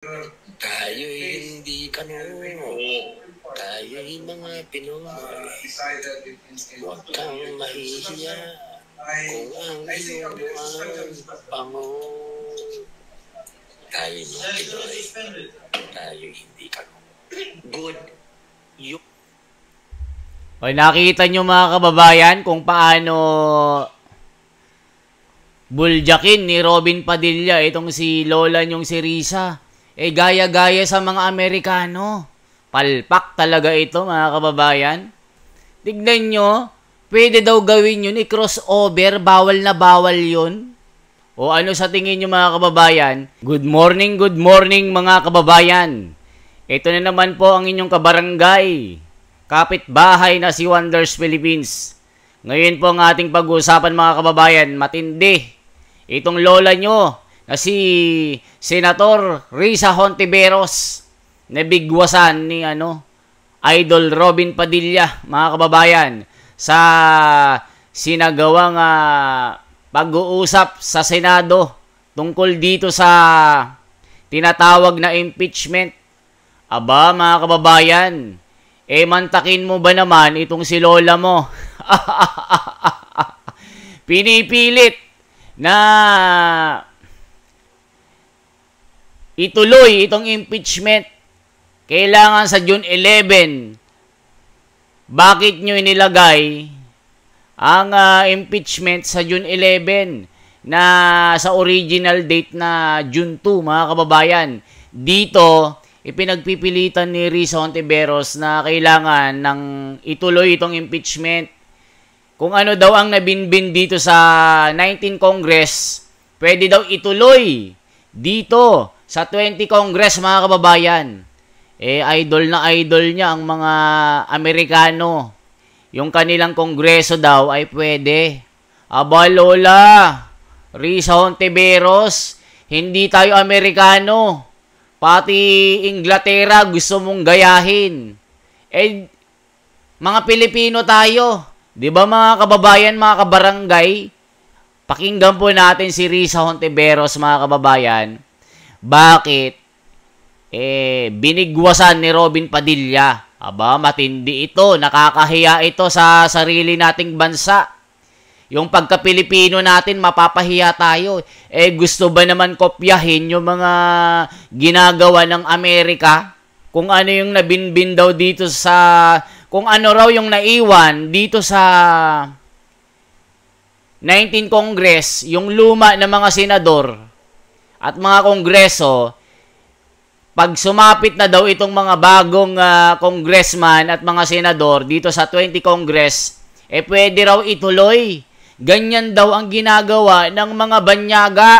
Tayo'y hindi kanuno, tayo'y mga Pinoy. Huwag kang mahihiya kung ang iyong ang pango. Tayo'y mga Pinoy, tayo'y hindi kanuno. Good. O, nakita nyo mga kababayan kung paano buljakin ni Robin Padilla itong si Lola nyong si Risa. Gaya-gaya sa mga Amerikano. Palpak talaga ito mga kababayan. Tignan nyo, pwede daw gawin yun, i-crossover, bawal na bawal yun. O ano sa tingin nyo mga kababayan? Good morning mga kababayan. Ito na naman po ang inyong kabarangay, kapitbahay na si Wonders Philippines. Ngayon po ang ating pag-uusapan mga kababayan, matindi. Itong lola nyo na si Senator Risa Hontiveros na bigwasan ni Idol Robin Padilla mga kababayan sa sinagawang pag-uusap sa Senado tungkol dito sa tinatawag na impeachment. Aba mga kababayan, mantakin mo ba naman itong si lola mo? Pinipilit na ituloy itong impeachment. Kailangan sa June 11. Bakit nyo inilagay ang impeachment sa June 11 na sa original date na June 2 mga kababayan? Dito, ipinagpipilitan ni Risa Hontiveros na kailangan ng ituloy itong impeachment. Kung ano daw ang nabinbin dito sa 19 Congress, pwede daw ituloy dito sa 20 Congress mga kababayan. Idol na idol niya ang mga Amerikano. Yung kanilang kongreso daw ay pwede. Aba lola, Risa Hontiveros, hindi tayo Amerikano. Pati Inglaterra gusto mong gayahin. Mga Pilipino tayo. 'Di ba mga kababayan, mga kabarangay? Pakinggan po natin si Risa Hontiveros mga kababayan. Bakit? Binigwasan ni Robin Padilla. Aba, matindi ito. Nakakahiya ito sa sarili nating bansa. Yung pagka-Pilipino natin, mapapahiya tayo. Gusto ba naman kopyahin yung mga ginagawa ng Amerika? Kung ano yung nabinbin daw dito sa... Kung ano raw yung naiwan dito sa 19 Congress, yung luma ng mga senador at mga kongreso, pag sumapit na daw itong mga bagong congressman at mga senador dito sa 20 Congress, pwede raw ituloy. Ganyan daw ang ginagawa ng mga banyaga.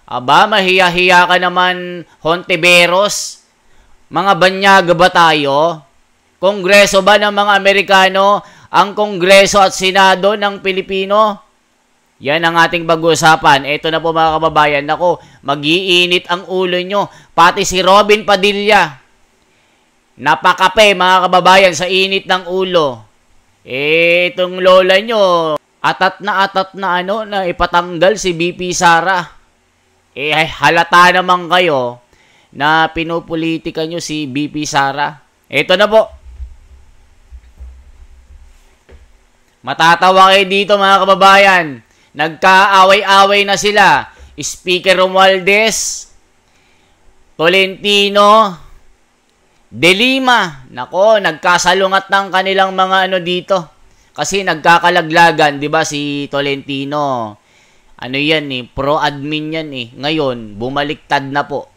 Aba, mahiya-hiya ka naman, Hontiveros. Mga banyaga ba tayo? Kongreso ba ng mga Amerikano ang Kongreso at Senado ng Pilipino? Yan ang ating pag-uusapan. Ito na po mga kababayan. Ako, mag-iinit ang ulo nyo. Pati si Robin Padilla. Napakape mga kababayan sa init ng ulo. Itong lola nyo, atat na na ipatanggal si BP Sara. Halata naman kayo na pinupolitika nyo si BP Sara. Ito na po. Matatawa kayo dito mga kababayan. Nagkaaway-away na sila. Speaker Romualdez, Tolentino, De Lima. Nako, nagkasalungat ng kanilang mga dito. Kasi nagkakalaglagan, 'di ba si Tolentino? Ano 'yan pro-admin 'yan Ngayon, bumaliktad na po.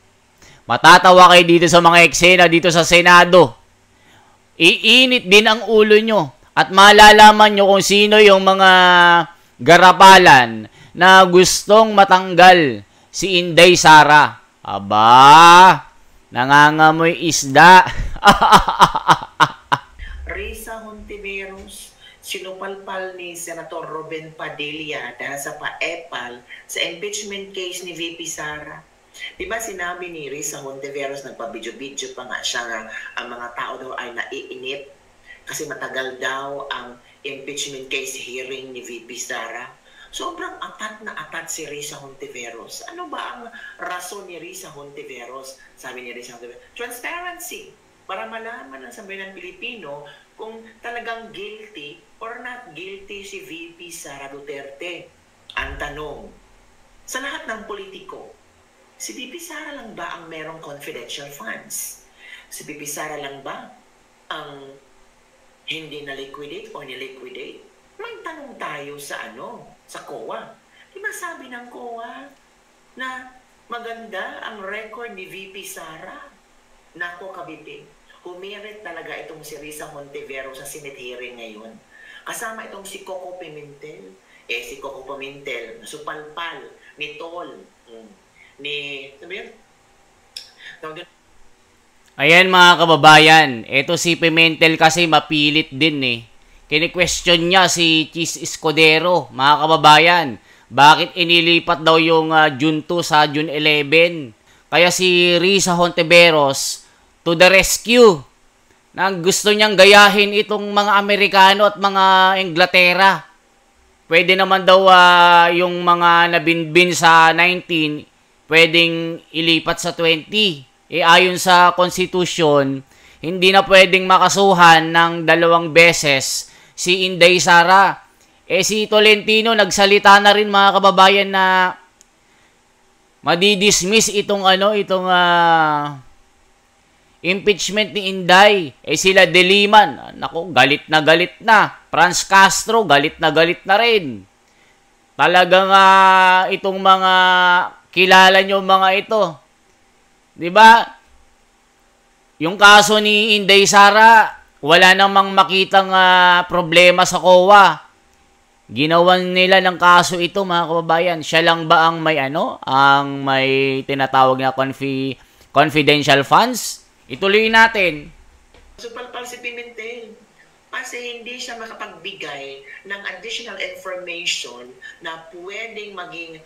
Matatawa kayo dito sa mga eksena dito sa Senado. Iinit din ang ulo nyo at malalaman nyo kung sino yung mga garapalan na gustong matanggal si Inday Sara. Aba, nangangamoy isda. Risa Hontiveros, sinupalpal ni Senator Robin Padilla dahil sa pa-epal sa impeachment case ni VP Sara. Diba sinabi ni Risa Hontiveros, nagpa-video-video pa nga siya nga ang mga tao daw ay naiinip kasi matagal daw ang impeachment case hearing ni VP Sara. Sobrang atat na atat si Risa Hontiveros. Ano ba ang rason ni Risa Hontiveros? Sabi ni Risa Hontiveros, transparency. Para malaman ng sambayan ng Pilipino kung talagang guilty or not guilty si VP Sara Duterte. Ang tanong, sa lahat ng politiko, si VP Sara lang ba ang merong confidential funds? Si VP Sara lang ba ang hindi na-liquidate o ni-liquidate? May tanong tayo sa sa COA. Di ba sabi ng COA na maganda ang record ni VP Sara? Nako kabibig, humirit talaga itong si Risa Hontiveros sa Senate hearing ngayon. Kasama itong si Coco Pimentel. Si Coco Pimentel, supalpal ni Tol, sabi yun? Ayan mga kababayan, eto si Pimentel kasi mapilit din eh. Kini-question niya si Chis Escudero, mga kababayan. Bakit inilipat daw yung June 2 sa June 11? Kaya si Risa Hontiveros to the rescue. Nang gusto niyang gayahin itong mga Amerikano at mga Inglaterra. Pwede naman daw yung mga nabinbin sa 19, pwedeng ilipat sa 20. Ayon sa Constitution, hindi na pwedeng makasuhan ng 2 beses si Inday Sara. Si Tolentino nagsalita na rin mga kababayan na madidismiss itong impeachment ni Inday. Sila De Liman, naku, galit na. Franz Castro, galit na rin. Talagang itong mga kilala nyo mga ito. 'Di ba? Yung kaso ni Inday Sara, wala namang makitang problema sa COA. Ginawan nila ng kaso ito mga kababayan. Siya lang ba ang may tinatawag na confidential funds? Ituloy natin. Supalpal si Pimentel. Kasi hindi siya makapagbigay ng additional information na pwedeng maging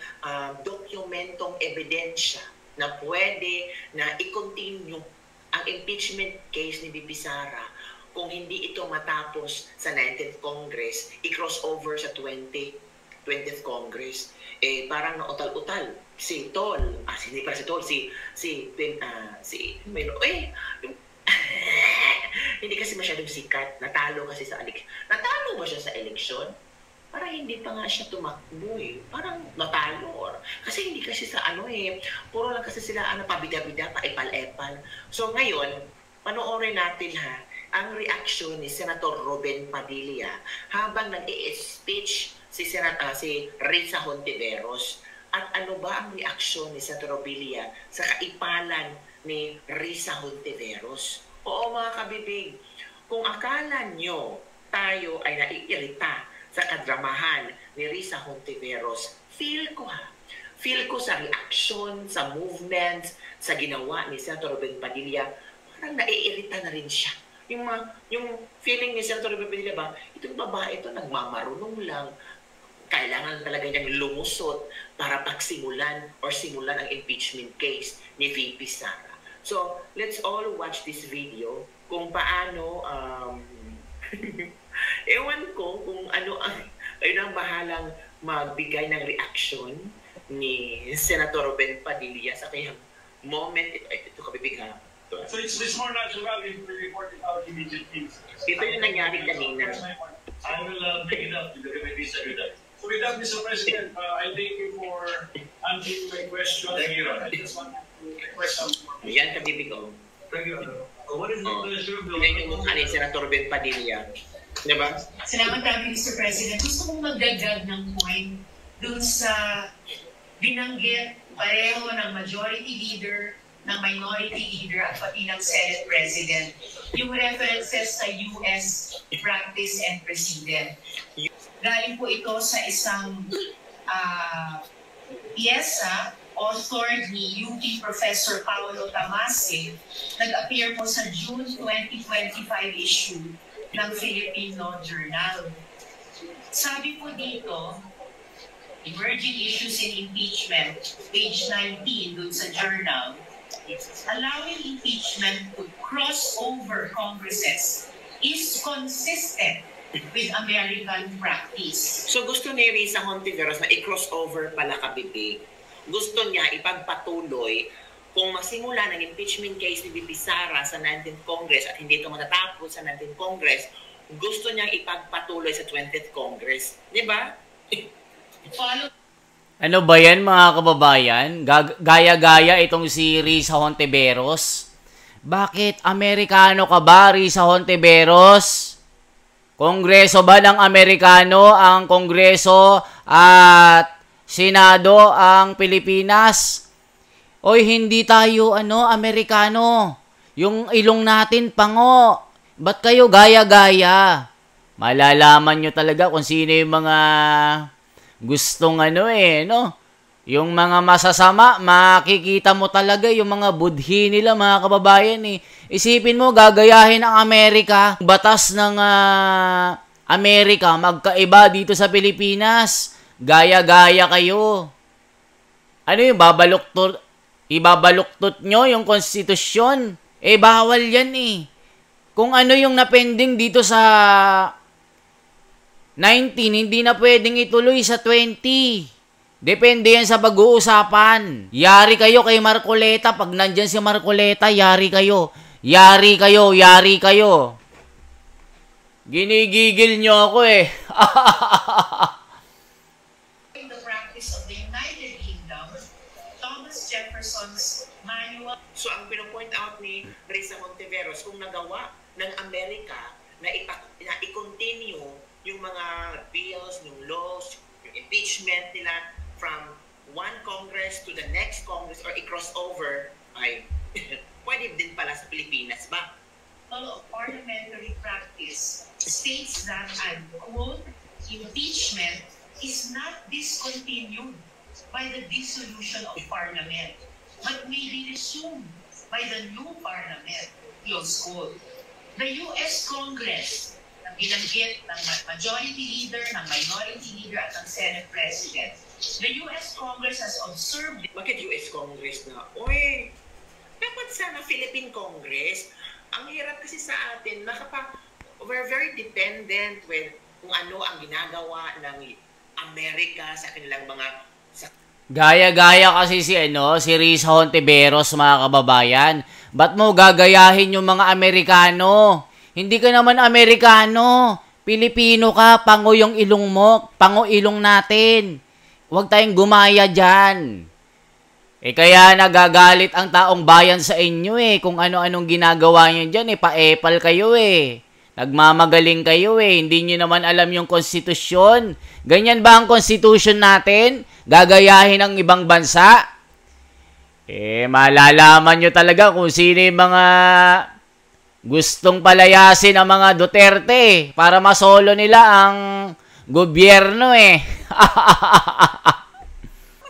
dokumentong ebidensya na pwede na i-continue ang impeachment case ni VP Sara kung hindi ito matapos sa 19th Congress, i-cross over sa 20th Congress. Parang nautal-utal si Tol, hindi pala si Tol, hindi kasi masyadong sikat, natalo kasi sa eleksyon. Natalo ba siya sa eleksyon? Parang hindi pa nga siya tumakbo Parang natalo. Kasi hindi kasi sa puro lang kasi sila pabida-bida, paipal-epal. So ngayon, panoorin natin ang reaksyon ni Senator Robin Padilla habang nag-i-speech si Risa Hontiveros. At ano ba ang reaksyon ni Senator Padilla sa kaipalan ni Risa Hontiveros? Oo mga kabibig, kung akala nyo tayo ay naiirita sa kadramahan ni Risa Hontiveros, feel ko sa reaction, sa movement, sa ginawa ni Senator Robin Padilla, parang naiirita na rin siya. Yung feeling ni Senator Robin Padilla ba, itong babae ito nagmamarunong lang, kailangan talaga niyang lumusot para simulan ang impeachment case ni VP Sara. So, let's all watch this video kung paano ewan ko kung ano ang bahalang magbigay ng reaksyon ni Senator Ben Padilla sa kanyang moment. Ito kabibig ha. So it's more natural if we report it out immediately. Ito yung nangyari kanina. I will bring it up to the committee secretary. So with that, Mr. President, I thank you for answering my question. Thank you. I just want to request some more. Yan kabibig ko. Thank you. What is the pleasure of the... Yan yung mukha ni Senator Ben Padilla. Diba? Salamat kami, Mr. President. Gusto kong magdagdag ng point dun sa binanggit pareho ng majority leader, ng minority leader at pati ng Senate President. Yung references sa US practice and precedent. Galing po ito sa isang piyesa authored ni UP Professor Paolo Tamasi, nag-appear po sa June 2025 issue ng Filipino Journal. Sabi po dito, emerging issues in impeachment, page 19 dun sa journal, allowing impeachment to cross over Congresses is consistent with American practice. So gusto ni Risa Hontiveros na i-crossover pala kabibig. Gusto niya ipagpatuloy kung masimula ng impeachment case ni VP Sara sa 19th Congress at hindi ito matatapos sa 19th Congress, gusto niyang ipagpatuloy sa 20th Congress. Di ba? Follow Ano ba yan mga kababayan? Gaya-gaya itong si Risa Hontiveros. Bakit Amerikano ka ba, Risa Hontiveros? Kongreso ba ng Amerikano ang Kongreso at Senado ang Pilipinas? Oy, hindi tayo Amerikano. Yung ilong natin pango. Ba't kayo gaya-gaya? Malalaman nyo talaga kung sino yung mga gustong yung mga masasama, makikita mo talaga yung mga budhi nila mga kababayan Isipin mo, gagayahin ang Amerika. Batas ng Amerika, magkaiba dito sa Pilipinas. Gaya-gaya kayo. Ano yung ibabaluktot nyo yung konstitusyon? Bawal yan Kung ano yung napending dito sa 19, hindi na pwedeng ituloy sa 20. Depende yan sa pag-uusapan. Yari kayo kay Marcoleta. Pag nandyan si Marcoleta, yari kayo. Yari kayo, yari kayo. Ginigigil nyo ako in the practice of the United Kingdom, Thomas Jefferson's manual. So ang pinopoint out ni Risa Hontiveros, kung nagawa ng Amerika na i-continue yung mga bills, yung laws, yung impeachment nila from one Congress to the next Congress or i-crossover, ay pwede din pala sa Pilipinas ba? Of parliamentary practice states that, and quote, impeachment is not discontinued by the dissolution of parliament, but may be resumed by the new parliament, close quote. The U.S. Congress, na binanggit ng majority leader, ng minority leader at ng Senate President, the U.S. Congress has observed. Bakit US Congress na? Uy, dapat sana Philippine Congress. Ang hirap kasi sa atin, we're very dependent with kung ano ang ginagawa ng Amerika sa kanilang mga... Gaya-gaya kasi si Risa Hontiveros mga kababayan. Ba't mo gagayahin yung mga Amerikano? Hindi ka naman Amerikano. Pilipino ka, pango yung ilong mo, pango ilong natin. Huwag tayong gumaya dyan. Kaya nagagalit ang taong bayan sa inyo kung ano-anong ginagawa nyo dyan pa-epal kayo Nagmamagaling kayo hindi nyo naman alam yung konstitusyon. Ganyan ba ang konstitusyon natin? Gagayahin ang ibang bansa? Malalaman nyo talaga kung sino yung mga gustong palayasin ang mga Duterte para masolo nila ang gobyerno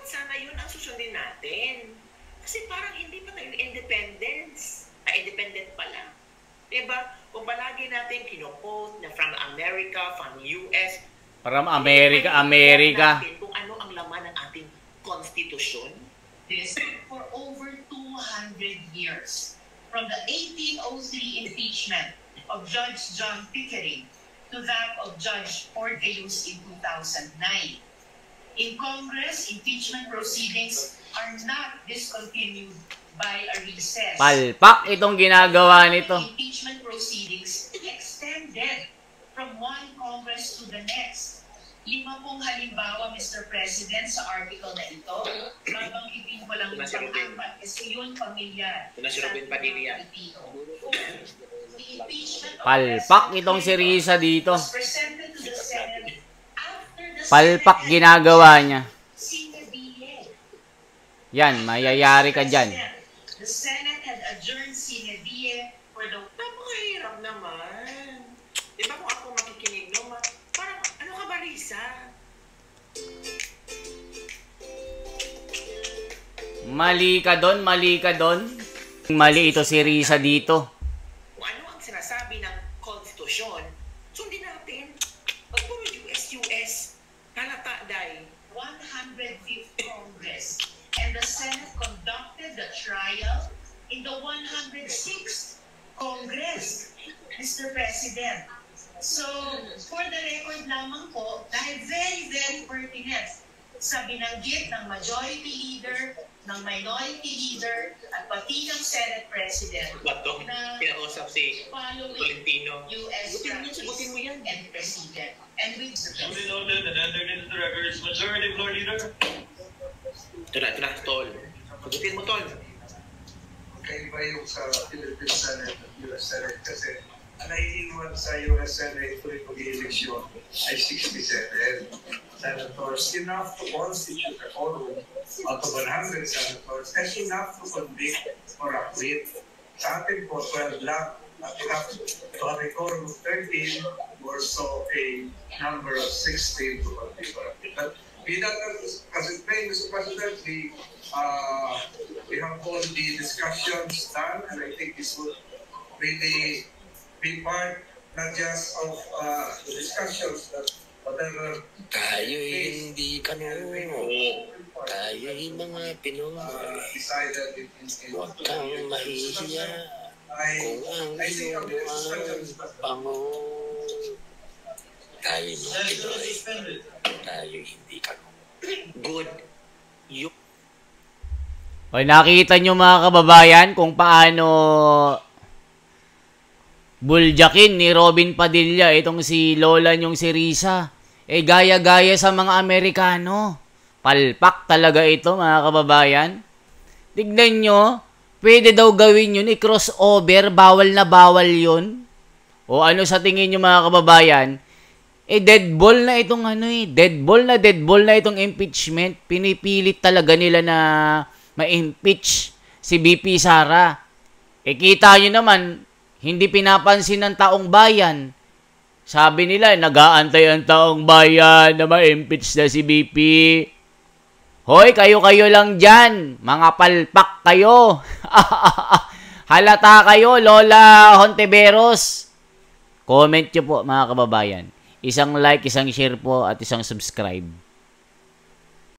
Sana yun ang susundin natin. Kasi parang hindi pa tayo independence. Independent pala. Diba? Kung palagi natin kino-quote na from America, from US, from America. Kung ano ang laman ng ating konstitusyon. This for over 200 years, from the 1803 impeachment of Judge John Pickering to that of Judge Porteus in 2009. In Congress, impeachment proceedings are not discontinued by a recess. Palpak itong ginagawa nito. Impeachment proceedings extended from one Congress to the next. 5 halimbawa, Mr. President, sa article na ito. Babanggitin ko lang yung pang-apat kasi yun pamilyar. Si Robin Padilla. Palpak itong si Risa dito. Was presented to the Senate after the Palpak Senate ginagawa niya. sine die. Yan, mayayari ka dyan. The Senate had adjourned sine die for the... Napakahirap naman. Di ba kung ako makikinig, no? Parang, ano ka ba, Risa? Mali ka doon, mali ka doon. Mali ito si Risa dito. Kung ano ang sinasabi ng konstitusyon, sundin natin. Pag puro US, halata, day. 105th Congress, and the Senate conducted the trial in the 106th Congress. Mr. President, So, for the record lamang po, dahil very, very pertinent sa binanggit ng majority leader, ng minority leader, at pati ng Senate President na Kinausap si following Tolentino. U.S. practice and President. And with Duly noted and entered into the records. Majority Floor Leader. Ito na, Tol. Pagutin mo, Tol. Kaiba yung sa Philippine Senate at US Senate kasi ang naiiwan sa US Senate tuwing mag-eleksyon ay 67 senators, enough to constitute a quorum out of 100 senators and enough to convict or acquit. Sa atin po, 12 lang. At enough to have a quorum of 13 or so a number of 16 to convict or acquit. But as it may, Mr. President, we have all the discussions done, and I think this would really be part not just of the discussions, but whatever Tayo hindi tayo mga Pinoy. decided in Huwag kang mahihiya kung ang I think iyong bango. Tayo mga Pinoy, tayo hindi Good. O, nakita nyo mga kababayan kung paano buljakin ni Robin Padilla itong si Lola nyong si Risa. Gaya-gaya sa mga Amerikano. Palpak talaga ito mga kababayan. Tignan nyo, pwede daw gawin yun, i-crossover, bawal na bawal yun. O ano sa tingin nyo mga kababayan? Deadball na itong deadball na itong impeachment. Pinipilit talaga nila na ma-impeach si BP Sara. Kita nyo naman, hindi pinapansin ng taong bayan. Sabi nila, nag-aantay ang taong bayan na ma-impeach na si BP. Hoy, kayo-kayo lang dyan. Mga palpak kayo. Halata kayo, Lola Hontiveros. Comment nyo po mga kababayan. Isang like, isang share po at isang subscribe.